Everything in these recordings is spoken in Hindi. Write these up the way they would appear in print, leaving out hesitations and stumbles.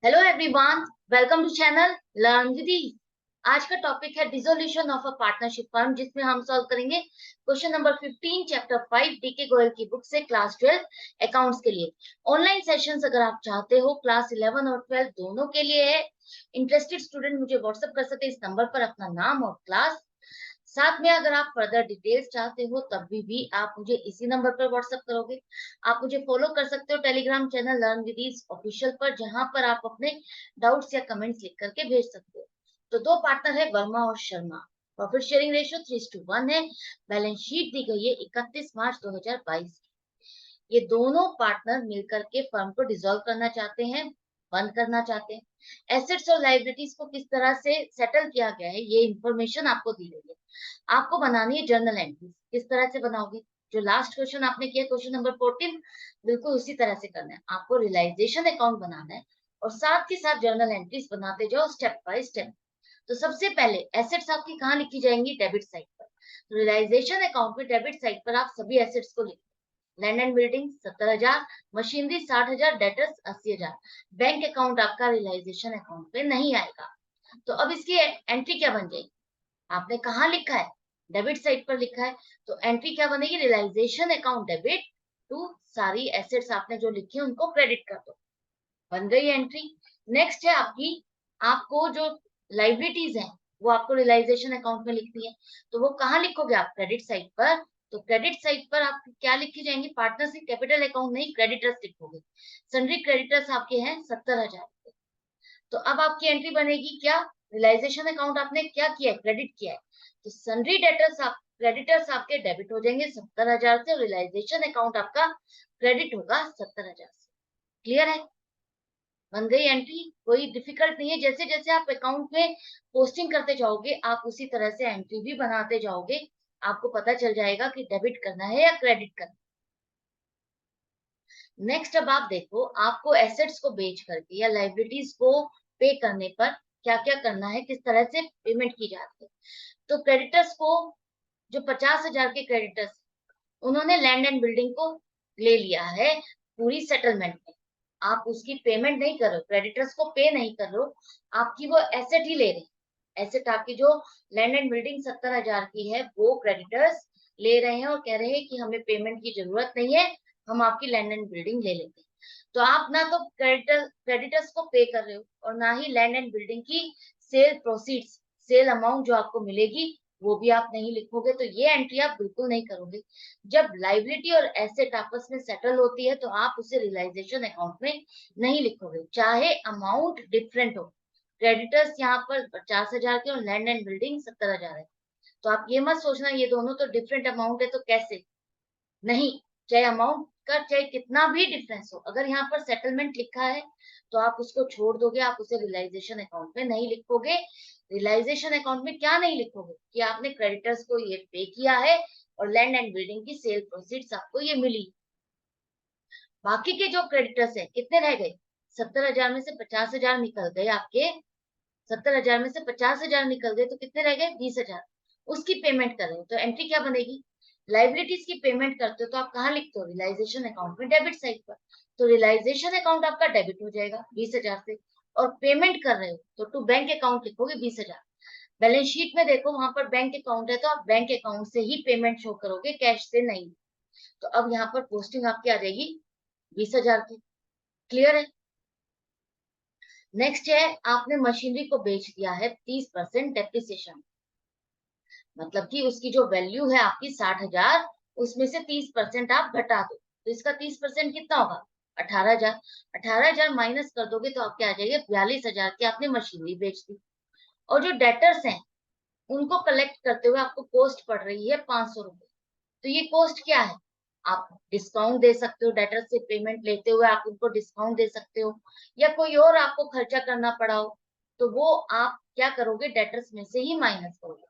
Hello everyone, welcome to channel learn with ease. आज का टॉपिक है dissolution of a partnership firm, जिसमें हम सॉल्व करेंगे question number 15 chapter 5 DK Goyal की बुक से क्लास 12 अकाउंट्स के लिए। ऑनलाइन सेशंस अगर आप चाहते हो क्लास 11 और 12 दोनों के लिए है। इंटरेस्टेड स्टूडेंट मुझे व्हाट्सएप कर सकते हैं इस नंबर पर अपना नाम और क्लास। साथ में अगर आप फर्दर डिटेल्स चाहते हो तब भी आप मुझे इसी नंबर पर व्हाट्सएप करोगे। आप मुझे फॉलो कर सकते हो Telegram channel learn with ease official पर, जहां पर आप अपने डाउट्स या कमेंट्स लिख करके भेज सकते हो। तो दो पार्टनर है, वर्मा और शर्मा। प्रॉफिट शेयरिंग रेशियो 3:1 है। बैलेंस शीट दी गई है 31 मार्च 2022। ये दोनों पार्टनर मिलकर के फर्म को डिसॉल्व करना चाहते हैं, बंद करना चाहते हैं। एसेट्स और लाइबिलिटीज को किस तरह से सेटल किया गया है ये इंफॉर्मेशन आपको दी गई है। आपको बनानी है जर्नल एंट्रीज। किस तरह से बनाओगे? जो लास्ट क्वेश्चन आपने किया क्वेश्चन नंबर 14, बिल्कुल उसी तरह से करना है। आपको रियलाइजेशन अकाउंट बनाना है और साथ ही साथ जर्नल एंट्रीज बनाते जाओ स्टेप बाय स्टेप। तो सबसे पहले एसेट्स आपकी कहाँ लिखी जाएंगी? डेबिट साइड पर। तो रियलाइजेशन अकाउंट में डेबिट साइड पर आप सभी एसेट्स को लिख, land and building 70,000, machinery 60,000, debtors 80,000। Bank account आपका रियलाइजेशन अकाउंट पे नहीं आएगा। तो अब इसकी एंट्री क्या बन जाएगी? आपने कहाँ लिखा है? डेबिट साइड पर लिखा है। तो एंट्री क्या बनेगी? रियलाइजेशन अकाउंट डेबिट टू सारी एसेट्स आपने जो लिखी है उनको क्रेडिट कर दो। बन गई एंट्री। नेक्स्ट है आपकी, आपको जो लाइबिलिटीज है वो आपको रियलाइजेशन अकाउंट में लिखनी है। तो वो कहाँ लिखोगे आप? क्रेडिट साइड पर। तो क्रेडिट साइड पर आप क्या लिखी जाएंगे? पार्टनरशिप कैपिटल अकाउंट नहीं, क्रेडिटर्स लिखोगे। सन्ड्री क्रेडिटर्स आपके हैं 70,000। तो अब आपकी एंट्री बनेगी क्या? रियलाइजेशन अकाउंट आपने क्या किया है? क्रेडिट किया है। तो सन्ड्री डेटर्स आप, क्रेडिटर्स आपके डेबिट हो जाएंगे 70,000 से, रियलाइजेशन अकाउंट आपका क्रेडिट होगा 70,000 से। क्लियर है? बन गई एंट्री। कोई डिफिकल्ट नहीं है। जैसे जैसे आप अकाउंट में पोस्टिंग करते जाओगे आप उसी तरह से एंट्री भी बनाते जाओगे। आपको पता चल जाएगा कि डेबिट करना है या क्रेडिट करना। नेक्स्ट अब आप देखो, आपको एसेट्स को बेच करके या लाइबिलिटीज को पे करने पर क्या क्या करना है, किस तरह से पेमेंट की जाती है। तो क्रेडिटर्स को, जो 50,000 के क्रेडिटर्स, उन्होंने लैंड एंड बिल्डिंग को ले लिया है पूरी सेटलमेंट में। आप उसकी पेमेंट नहीं कर रहे हो, क्रेडिटर्स को पे नहीं कर रहे हो, आपकी वो एसेट ही ले रहे हैं। एसेट आपकी जो लैंड एंड बिल्डिंग 70,000 की है वो क्रेडिटर्स ले रहे हैं और कह रहे हैं कि हमें पेमेंट की जरूरत नहीं है, हम आपकी लैंड एंड बिल्डिंग ले लेते हैं। तो आप ना तो क्रेडिटर्स को पे कर रहे हो और ना ही लैंड एंड बिल्डिंग की सेल प्रोसीड्स, सेल अमाउंट जो आपको मिलेगी वो भी आप नहीं लिखोगे। तो ये एंट्री आप बिल्कुल नहीं करोगे। जब लाइबिलिटी और एसेट आपस में सेटल होती है तो आप उसे रियलाइजेशन अकाउंट में नहीं लिखोगे, चाहे अमाउंट डिफरेंट हो। क्रेडिटर्स यहाँ पर 50,000 के और लैंड एंड बिल्डिंग 70,000 है। तो आप ये मत सोचना ये दोनों तो डिफरेंट अमाउंट है तो कैसे। नहीं, चाहे अमाउंट का चाहे कितना भी डिफरेंस हो, अगर यहाँ पर सेटलमेंट लिखा है तो आप उसको छोड़ दोगे, आप उसे रियलाइजेशन अकाउंट में नहीं लिखोगे। रियलाइजेशन अकाउंट में क्या नहीं लिखोगे? कि आपने क्रेडिटर्स को ये पे किया है और लैंड एंड बिल्डिंग की सेल प्रोसीड्स आपको ये मिली। बाकी के जो क्रेडिटर्स है कितने रह गए? 70,000 में से 50,000 निकल गए आपके। 70,000 में से 50,000 निकल गए तो कितने रह गए? 20,000। उसकी पेमेंट कर रहे हो तो एंट्री क्या बनेगी? लाइबिलिटीज की पेमेंट करते हो तो आप कहाँ लिखते हो? रियलाइजेशन अकाउंट में डेबिट साइड पर। तो रियलाइजेशन अकाउंट आपका डेबिट हो जाएगा 20,000 से। और पेमेंट कर रहे हो तो टू बैंक अकाउंट लिखोगे 20,000। बैलेंस शीट में देखो वहां पर बैंक अकाउंट है तो आप बैंक अकाउंट से ही पेमेंट शो करोगे, कैश से नहीं। तो अब यहाँ पर पोस्टिंग आपकी आ जाएगी 20,000 की। क्लियर है? नेक्स्ट है, आपने मशीनरी को बेच दिया है 30% डेप्रिसिएशन। मतलब कि उसकी जो वैल्यू है आपकी 60,000, उसमें से 30% आप घटा दो। तो इसका 30% कितना होगा? 18,000। 18,000 माइनस कर दोगे तो आपके आ जाएगा 42,000 की आपने मशीनरी बेच दी। और जो डेटर्स हैं उनको कलेक्ट करते हुए आपको कॉस्ट पड़ रही है 500 रुपए। तो ये कॉस्ट क्या है? आप डिस्काउंट दे सकते हो, डेटर से पेमेंट लेते हुए आप उनको डिस्काउंट दे सकते हो, या कोई और आपको खर्चा करना पड़ा हो तो वो आप क्या करोगे? डेटर्स में से ही माइनस करोगे।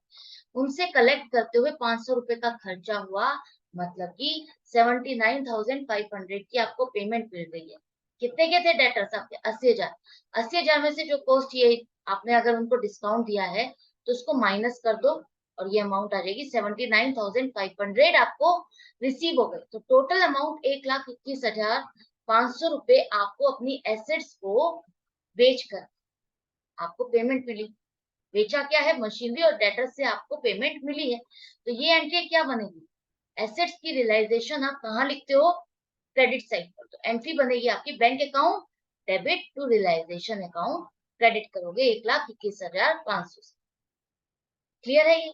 उनसे कलेक्ट करते हुए 500 रुपए का खर्चा हुआ, मतलब कि 79,500 की आपको पेमेंट मिल रही है। कितने के थे डेटर्स आपके? 80,000। 80,000 में से जो कॉस्ट ये आपने अगर उनको डिस्काउंट दिया है तो उसको माइनस कर दो और ये अमाउंट आ जाएगी 79,500 आपको रिसीव हो गए। तो टोटल अमाउंट 1,21,500 रुपए आपको अपनी एसेट्स को बेचकर आपको पेमेंट मिली। बेचा क्या है? मशीनरी और डेटर से आपको पेमेंट मिली है। तो ये एंट्री क्या बनेगी? एसेट्स की रियलाइजेशन आप कहाँ लिखते हो? क्रेडिट साइड पर। तो एंट्री बनेगी आपकी bank account debit to realisation account, credit करोगे 1,21,500 से। क्लियर है ये?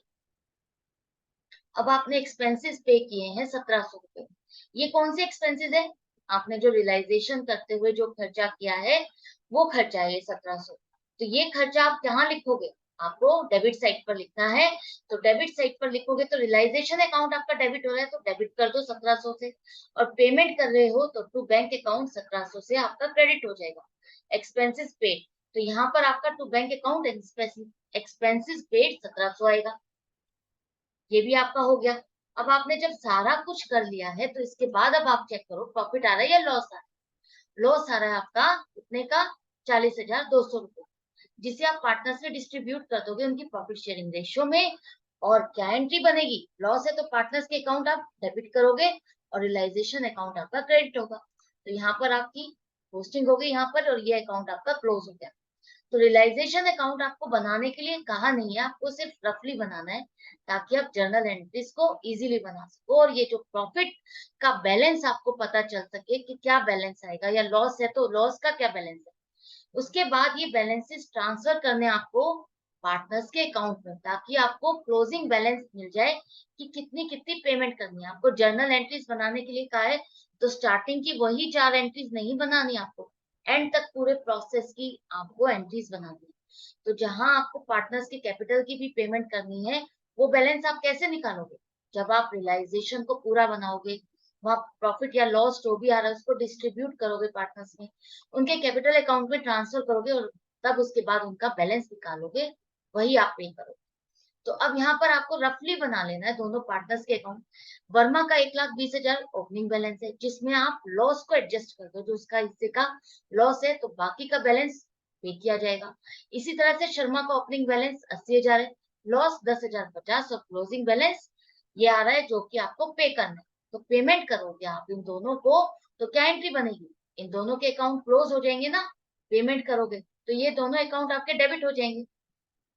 अब आपने एक्सपेंसेस पे किए हैं 1,700 रुपए। ये कौन से एक्सपेंसेस है? आपने जो रियलाइजेशन करते हुए जो खर्चा किया है वो खर्चा है ये 1,700। तो ये खर्चा आप कहाँ लिखोगे? आपको डेबिट साइड पर लिखना है। तो डेबिट साइड पर लिखोगे तो रियलाइजेशन अकाउंट आपका डेबिट हो रहा है तो डेबिट कर दो 1,700 से, और पेमेंट कर रहे हो तो टू बैंक अकाउंट 1,700 से आपका क्रेडिट हो जाएगा। एक्सपेंसेस पेड, तो यहाँ पर आपका to bank account expenses paid 1,700 आएगा। ये भी आपका हो गया। अब आपने जब सारा कुछ कर लिया है तो इसके बाद अब आप चेक करो प्रॉफिट आ रहा है या लॉस आ रहा है। लॉस आ रहा है आपका कितने का? 40,200 रुपए, जिसे आप पार्टनर्स में डिस्ट्रीब्यूट कर दोगे उनकी प्रॉफिट शेयरिंग रेशियो में। और क्या एंट्री बनेगी? लॉस है तो पार्टनर्स के अकाउंट आप डेबिट करोगे और रियलाइजेशन अकाउंट आपका क्रेडिट होगा। तो यहाँ पर आपकी पोस्टिंग होगी यहाँ पर, और ये अकाउंट आपका क्लोज हो गया। तो रियलाइजेशन अकाउंट आपको बनाने के लिए कहा नहीं है, आपको सिर्फ रफली बनाना है ताकि आप जर्नल एंट्रीज को इजीली बना सको, और ये जो प्रॉफिट का बैलेंस आपको पता चल सके कि क्या बैलेंस आएगा, या लॉस है तो लॉस का क्या बैलेंस है। उसके बाद ये बैलेंसेस ट्रांसफर करने आपको पार्टनर्स के अकाउंट में, ताकि आपको क्लोजिंग बैलेंस मिल जाए कि कितनी कितनी पेमेंट करनी है। आपको जर्नल एंट्रीज बनाने के लिए कहा है तो स्टार्टिंग की वही 4 एंट्रीज नहीं बनानी, आपको एंड तक पूरे प्रोसेस की आपको एंट्रीज बनानी है। तो जहां आपको पार्टनर्स के कैपिटल की भी पेमेंट करनी है, वो बैलेंस आप कैसे निकालोगे? जब आप रियलाइजेशन को पूरा बनाओगे, वहां प्रॉफिट या लॉस जो भी आ रहा है उसको डिस्ट्रीब्यूट करोगे पार्टनर्स में, उनके कैपिटल अकाउंट में ट्रांसफर करोगे, और तब उसके बाद उनका बैलेंस निकालोगे, वही आप पे करोगे। तो अब यहाँ पर आपको रफली बना लेना है दोनों पार्टनर्स के अकाउंट। वर्मा का 1,20,000 ओपनिंग बैलेंस है, जिसमें आप लॉस को एडजस्ट कर दो, जो उसका हिस्से का लॉस है तो बाकी का बैलेंस पे किया जाएगा। इसी तरह से शर्मा का ओपनिंग बैलेंस 80,000 है, लॉस 10,050, और क्लोजिंग बैलेंस ये आ रहा है जो कि आपको पे करना है। तो पेमेंट करोगे आप इन दोनों को, तो क्या एंट्री बनेगी? इन दोनों के अकाउंट क्लोज हो जाएंगे ना, पेमेंट करोगे तो ये दोनों अकाउंट आपके डेबिट हो जाएंगे,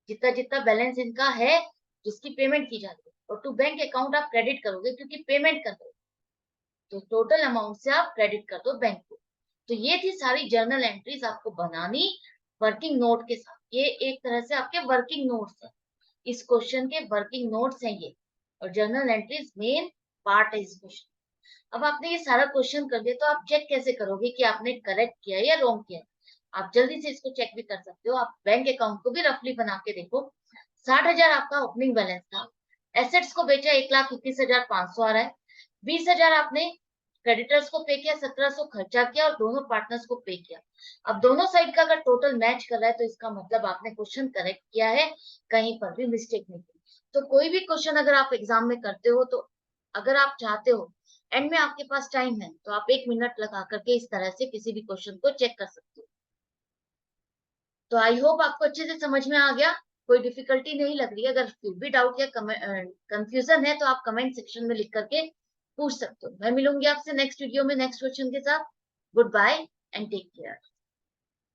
जितना जितना बैलेंस इनका है जिसकी पेमेंट की जाती है, और टू बैंक अकाउंट आप क्रेडिट करोगे क्योंकि पेमेंट कर दो, तो टोटल अमाउंट से आप क्रेडिट कर दो बैंक को। तो ये थी सारी जर्नल एंट्रीज आपको बनानी वर्किंग नोट के साथ। ये एक तरह से आपके वर्किंग नोट्स है, इस क्वेश्चन के वर्किंग नोट्स हैं ये, और जर्नल एंट्रीज मेन पार्ट है इस क्वेश्चन। अब आपने ये सारा क्वेश्चन कर दिया तो आप चेक कैसे करोगे कि आपने करेक्ट किया है या रॉन्ग किया है? आप जल्दी से इसको चेक भी कर सकते हो। आप बैंक अकाउंट को भी रफली बना के देखो। 60,000 आपका ओपनिंग बैलेंस था, एसेट्स को बेचा 1,21,500 आ रहा है, 20,000 आपने क्रेडिटर्स को पे किया, 1,700 खर्चा किया और दोनों पार्टनर्स को पे किया। अब दोनों साइड का अगर टोटल मैच कर रहा है तो इसका मतलब आपने क्वेश्चन करेक्ट किया है, कहीं पर भी मिस्टेक नहीं की। तो कोई भी क्वेश्चन अगर आप एग्जाम में करते हो, तो अगर आप चाहते हो एंड में आपके पास टाइम है तो आप 1 मिनट लगा करके इस तरह से किसी भी क्वेश्चन को चेक कर सकते हो। तो आई होप आपको अच्छे से समझ में आ गया, कोई डिफिकल्टी नहीं लग रही है। अगर फिर भी डाउट या कंफ्यूजन है तो आप कमेंट सेक्शन में लिख करके पूछ सकते हो। मैं मिलूंगी आपसे नेक्स्ट वीडियो में नेक्स्ट क्वेश्चन के साथ। Goodbye and take care.